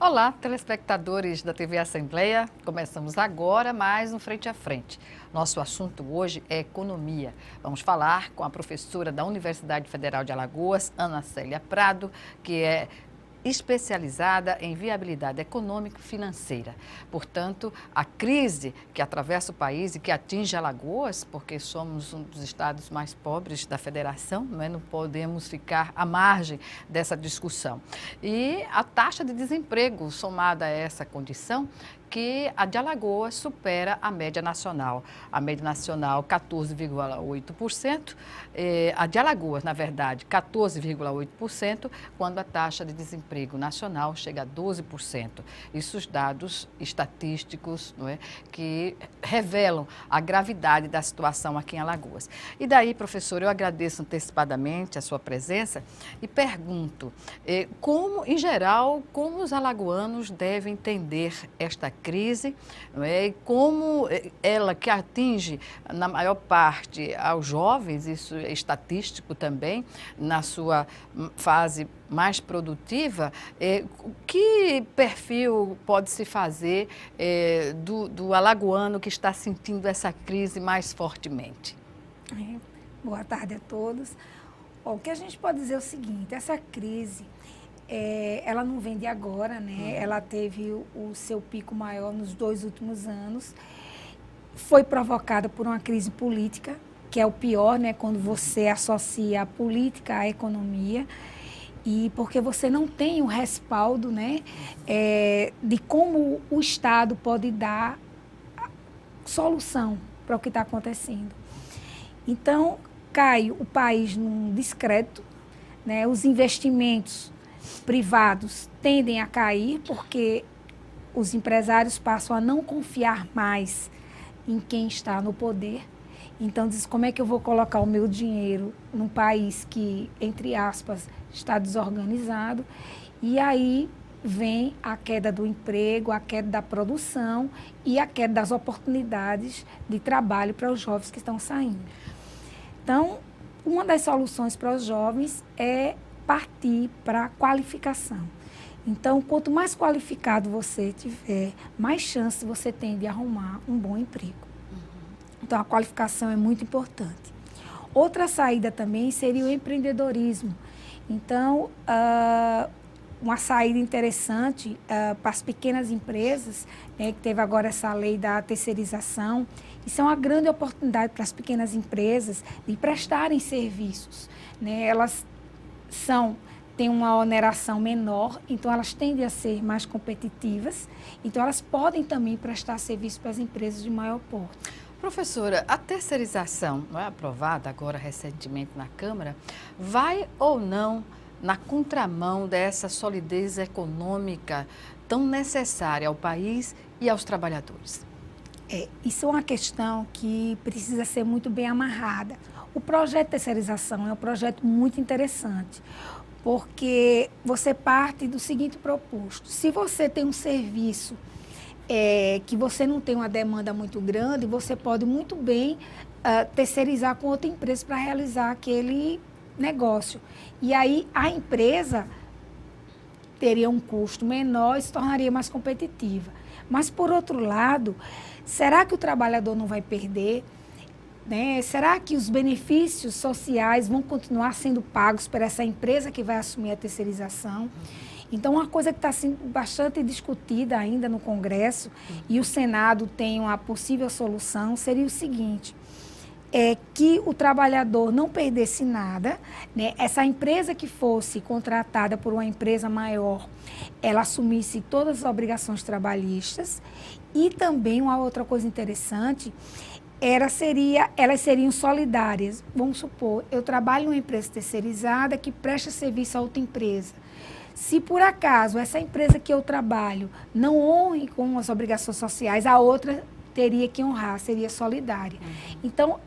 Olá, telespectadores da TV Assembleia. Começamos agora mais um Frente a Frente. Nosso assunto hoje é economia. Vamos falar com a professora da Universidade Federal de Alagoas, Ana Célia Prado, que é especializada em viabilidade econômica e financeira. Portanto, a crise que atravessa o país e que atinge Alagoas, porque somos um dos estados mais pobres da federação, não podemos ficar à margem dessa discussão. E a taxa de desemprego, somada a essa condição, que a de Alagoas supera a média nacional. A média nacional, 14,8%, a de Alagoas, na verdade, 14,8%, quando a taxa de desemprego nacional chega a 12%. Isso os dados estatísticos, não é, que revelam a gravidade da situação aqui em Alagoas. E daí, professor, eu agradeço antecipadamente a sua presença e pergunto, como, em geral, como os alagoanos devem entender esta crise, não é? E como ela que atinge, na maior parte, aos jovens, isso é estatístico também, na sua fase mais produtiva, que perfil pode se fazer do alagoano que está sentindo essa crise mais fortemente? Boa tarde a todos. O que a gente pode dizer é o seguinte, essa crise, ela não vem de agora, né? Ela teve o seu pico maior nos 2 últimos anos. Foi provocada por uma crise política, que é o pior, né? Quando você associa a política à economia, e porque você não tem o respaldo, né? De como o Estado pode dar solução para o que está acontecendo. Então, cai o país num descrédito, né? Os investimentos privados tendem a cair porque os empresários passam a não confiar mais em quem está no poder. Então, diz, como é que eu vou colocar o meu dinheiro num país que, entre aspas, está desorganizado? E aí vem a queda do emprego, a queda da produção e a queda das oportunidades de trabalho para os jovens que estão saindo. Então, uma das soluções para os jovens é partir para a qualificação. Então, quanto mais qualificado você tiver, mais chance você tem de arrumar um bom emprego. Então, a qualificação é muito importante. Outra saída também seria o empreendedorismo. Então, uma saída interessante para as pequenas empresas, né, que teve agora essa lei da terceirização. Isso é uma grande oportunidade para as pequenas empresas de prestarem serviços, né? Elas têm uma oneração menor, então elas tendem a ser mais competitivas, então elas podem também prestar serviço para as empresas de maior porte. Professora, a terceirização, não é aprovada agora recentemente na Câmara, vai ou não na contramão dessa solidez econômica tão necessária ao país e aos trabalhadores? Isso é uma questão que precisa ser muito bem amarrada. O projeto de terceirização é um projeto muito interessante, porque você parte do seguinte proposto. Se você tem um serviço que você não tem uma demanda muito grande, você pode muito bem terceirizar com outra empresa para realizar aquele negócio. E aí a empresa teria um custo menor e se tornaria mais competitiva. Mas, por outro lado, será que o trabalhador não vai perder? Né? Será que os benefícios sociais vão continuar sendo pagos por essa empresa que vai assumir a terceirização? Então, uma coisa que está sendo bastante discutida ainda no Congresso, e o Senado tem uma possível solução, seria o seguinte, que o trabalhador não perdesse nada, né? Essa empresa que fosse contratada por uma empresa maior, ela assumisse todas as obrigações trabalhistas. E também uma outra coisa interessante, elas seriam solidárias. Vamos supor, eu trabalho em uma empresa terceirizada que presta serviço a outra empresa. Se por acaso essa empresa que eu trabalho não honre com as obrigações sociais, a outra teria que honrar, seria solidária. Então,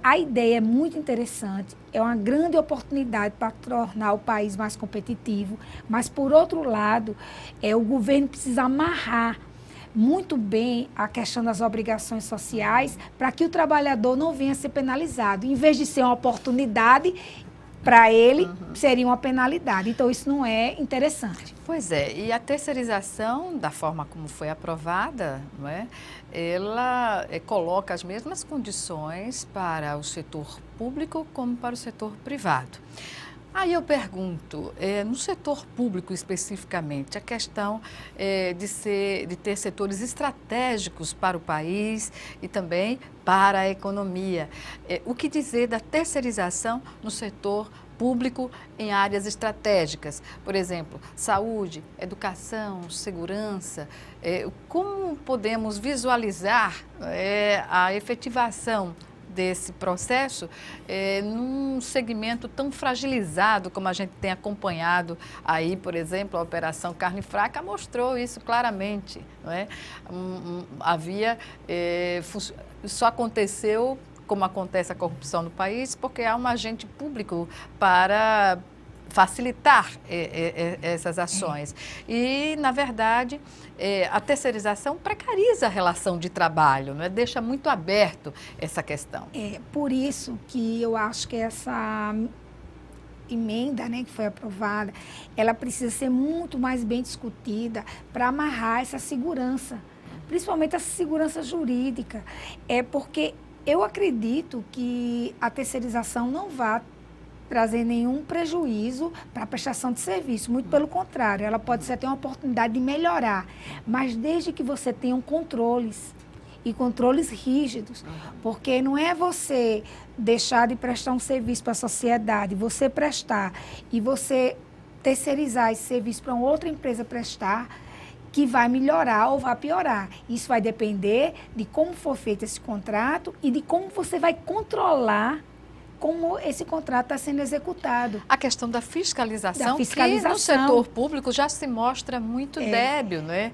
a ideia é muito interessante, é uma grande oportunidade para tornar o país mais competitivo, mas, por outro lado, o governo precisa amarrar muito bem a questão das obrigações sociais para que o trabalhador não venha a ser penalizado. Em vez de ser uma oportunidade, para ele seria uma penalidade. Então, isso não é interessante. Pois é, e a terceirização, da forma como foi aprovada, não é? Ela coloca as mesmas condições para o setor público como para o setor privado. Aí eu pergunto, no setor público especificamente, a questão de ter setores estratégicos para o país e também para a economia. O que dizer da terceirização no setor público em áreas estratégicas? Por exemplo, saúde, educação, segurança. Como podemos visualizar a efetivação desse processo num segmento tão fragilizado como a gente tem acompanhado aí, por exemplo, a Operação Carne Fraca mostrou isso claramente, não é? Só aconteceu como acontece a corrupção no país porque há um agente público para facilitar essas ações. E, na verdade, a terceirização precariza a relação de trabalho, não é? Deixa muito aberto essa questão. É por isso que eu acho que essa emenda, né, que foi aprovada, ela precisa ser muito mais bem discutida para amarrar essa segurança, principalmente essa segurança jurídica. Porque eu acredito que a terceirização não vai trazer nenhum prejuízo para a prestação de serviço. Muito pelo contrário, ela pode ser até uma oportunidade de melhorar, mas desde que você tenha controles, e controles rígidos, porque não é você deixar de prestar um serviço para a sociedade, você prestar e você terceirizar esse serviço para uma outra empresa prestar, que vai melhorar ou vai piorar. Isso vai depender de como for feito esse contrato e de como você vai controlar como esse contrato está sendo executado. A questão da fiscalização, que no setor público já se mostra muito débil, não é?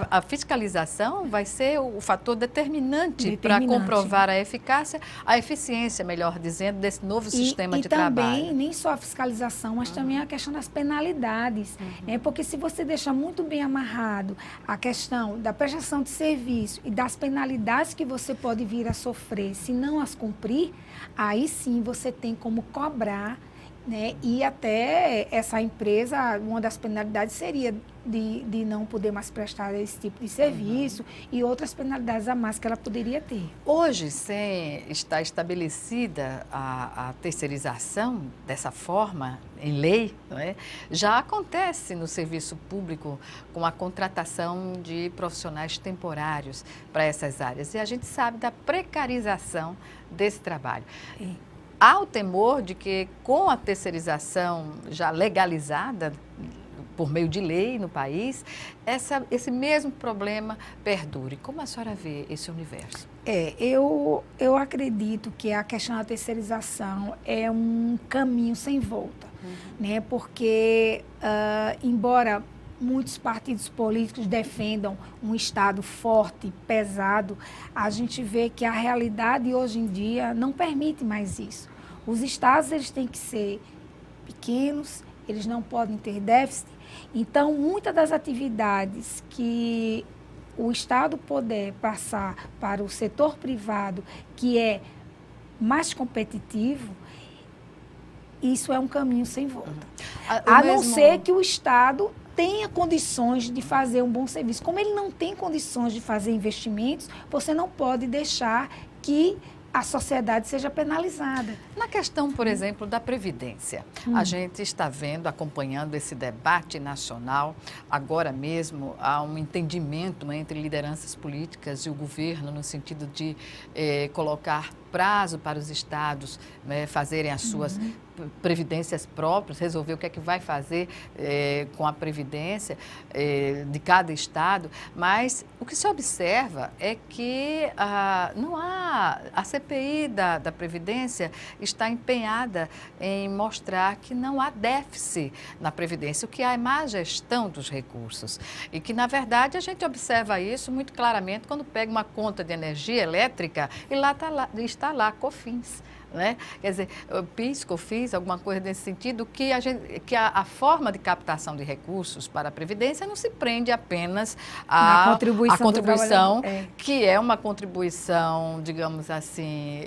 A fiscalização vai ser o fator determinante para comprovar a eficácia, a eficiência, melhor dizendo, desse novo sistema de trabalho. E também, nem só a fiscalização, mas também a questão das penalidades. Porque se você deixar muito bem amarrado a questão da prestação de serviço e das penalidades que você pode vir a sofrer se não as cumprir, aí sim você tem como cobrar, né? E até essa empresa, uma das penalidades seria de não poder mais prestar esse tipo de serviço e outras penalidades a mais que ela poderia ter. Hoje, sem estar estabelecida a terceirização dessa forma, em lei, não é? Já acontece no serviço público com a contratação de profissionais temporários para essas áreas. E a gente sabe da precarização desse trabalho. Há o temor de que, com a terceirização já legalizada por meio de lei no país, esse mesmo problema perdure. Como a senhora vê esse universo? Eu acredito que a questão da terceirização é um caminho sem volta, né? Porque, embora muitos partidos políticos defendam um Estado forte, pesado, a gente vê que a realidade hoje em dia não permite mais isso. Os estados eles têm que ser pequenos, eles não podem ter déficit. Então, muitas das atividades que o Estado puder passar para o setor privado, que é mais competitivo, isso é um caminho sem volta. A não ser que o Estado tenha condições de fazer um bom serviço. Como ele não tem condições de fazer investimentos, você não pode deixar que a sociedade seja penalizada. Na questão, por exemplo, da Previdência, a gente está vendo, acompanhando esse debate nacional, agora mesmo há um entendimento entre lideranças políticas e o governo no sentido de colocar prazo para os estados, né, fazerem as suas previdências próprias, resolver o que é que vai fazer com a previdência de cada estado, mas o que se observa é que não há, a CPI da Previdência está empenhada em mostrar que não há déficit na Previdência, o que há é má gestão dos recursos e que, na verdade, a gente observa isso muito claramente quando pega uma conta de energia elétrica e lá está lá COFINS. Né? Quer dizer, PIS, COFINS, alguma coisa nesse sentido, que a forma de captação de recursos para a Previdência não se prende apenas à contribuição, que é uma contribuição, digamos assim,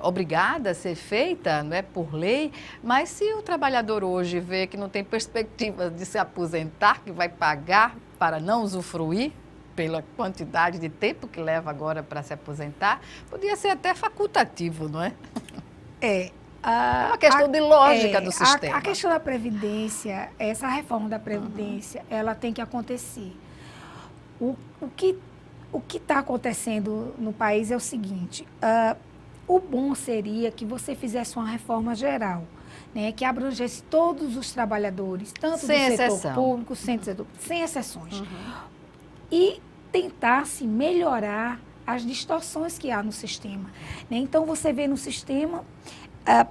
obrigada a ser feita, não é, por lei, mas se o trabalhador hoje vê que não tem perspectiva de se aposentar, que vai pagar para não usufruir pela quantidade de tempo que leva agora para se aposentar, podia ser até facultativo, não é? É. É uma questão de lógica do sistema. A questão da Previdência, essa reforma da Previdência, ela tem que acontecer. O que está acontecendo no país é o seguinte, o bom seria que você fizesse uma reforma geral, né, que abrangesse todos os trabalhadores, tanto do setor público, sem exceções, e tentasse melhorar as distorções que há no sistema. Né? Então, você vê no sistema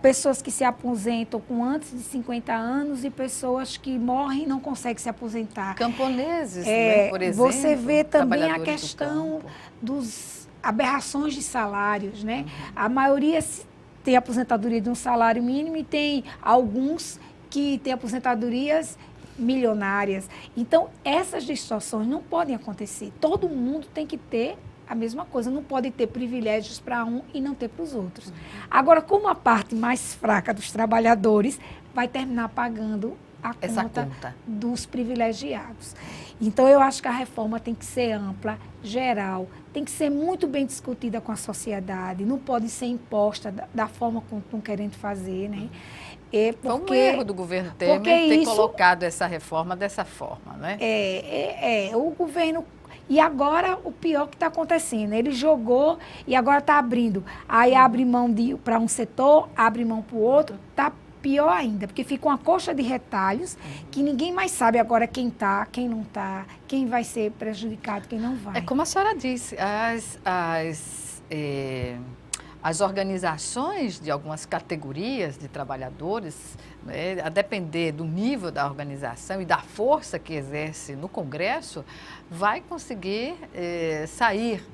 pessoas que se aposentam com antes de 50 anos e pessoas que morrem e não conseguem se aposentar. Camponeses, né, por exemplo. Você vê também a questão dos aberrações de salários. Né? A maioria tem aposentadoria de um salário mínimo e tem alguns que têm aposentadorias milionárias. Então, essas distorções não podem acontecer. Todo mundo tem que ter a mesma coisa, não pode ter privilégios para um e não ter para os outros. Agora, como a parte mais fraca dos trabalhadores vai terminar pagando a conta dos privilegiados. Então, eu acho que a reforma tem que ser ampla, geral, tem que ser muito bem discutida com a sociedade, não pode ser imposta da forma como estão querendo fazer, né? Foi um erro do governo Temer ter colocado essa reforma dessa forma, né? O governo... E agora, o pior que está acontecendo, ele jogou e agora está abrindo. Aí abre mão para um setor, abre mão para o outro, está pior ainda, porque fica uma coxa de retalhos que ninguém mais sabe agora quem está, quem não está, quem vai ser prejudicado, quem não vai. É como a senhora disse, as organizações de algumas categorias de trabalhadores, né, a depender do nível da organização e da força que exerce no Congresso, vai conseguir sair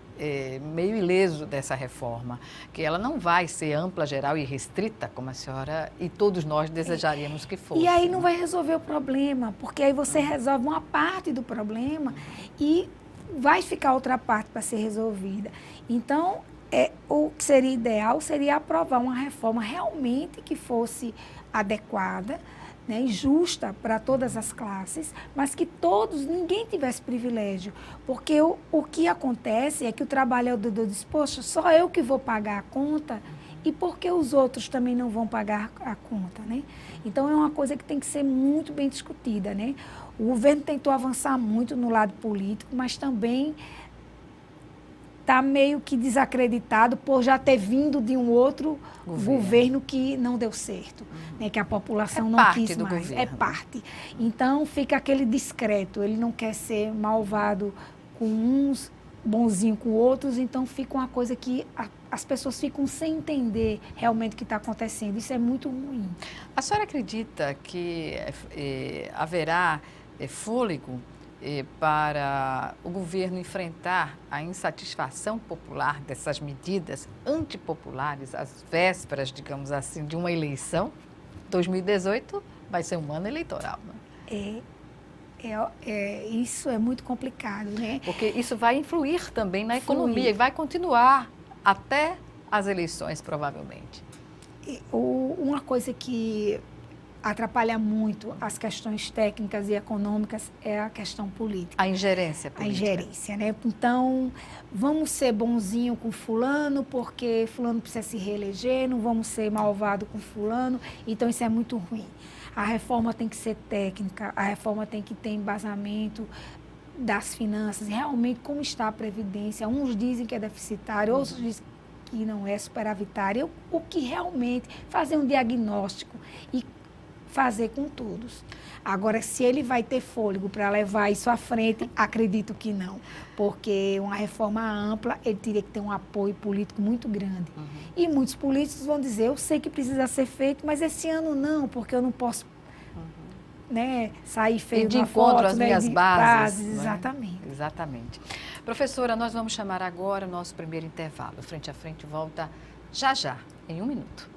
meio ileso dessa reforma, que ela não vai ser ampla, geral e restrita, como a senhora e todos nós desejaríamos que fosse. E aí não vai resolver o problema, porque aí você resolve uma parte do problema e vai ficar outra parte para ser resolvida. Então, o que seria ideal seria aprovar uma reforma realmente que fosse adequada, né, e justa para todas as classes, mas que ninguém tivesse privilégio. Porque o que acontece é que o trabalhador diz, poxa, só eu que vou pagar a conta, e por que os outros também não vão pagar a conta, né? Então, é uma coisa que tem que ser muito bem discutida, né? O governo tentou avançar muito no lado político, mas também está meio que desacreditado por já ter vindo de um outro governo que não deu certo, né, que a população não quis mais. Governo. É parte. Então, fica aquele discreto, ele não quer ser malvado com uns, bonzinho com outros, então fica uma coisa que as pessoas ficam sem entender realmente o que está acontecendo. Isso é muito ruim. A senhora acredita que haverá fôlego para o governo enfrentar a insatisfação popular dessas medidas antipopulares às vésperas, digamos assim, de uma eleição? 2018 vai ser um ano eleitoral, né? Isso é muito complicado, né? Porque isso vai influir também na economia e vai continuar até as eleições, provavelmente. Uma coisa que atrapalha muito as questões técnicas e econômicas é a questão política. A ingerência política. A ingerência, né? Então, vamos ser bonzinho com fulano, porque fulano precisa se reeleger, não vamos ser malvado com fulano, então isso é muito ruim. A reforma tem que ser técnica, a reforma tem que ter embasamento das finanças, realmente como está a Previdência. Uns dizem que é deficitária, outros dizem que não é superavitária. O que realmente fazer um diagnóstico e fazer com todos. Agora, se ele vai ter fôlego para levar isso à frente, acredito que não. Porque uma reforma ampla, ele teria que ter um apoio político muito grande. E muitos políticos vão dizer, eu sei que precisa ser feito, mas esse ano não, porque eu não posso né, sair feio de na encontro foto, às né, minhas bases. Né? Exatamente. Exatamente. Professora, nós vamos chamar agora o nosso primeiro intervalo. Frente a Frente volta já, em 1 minuto.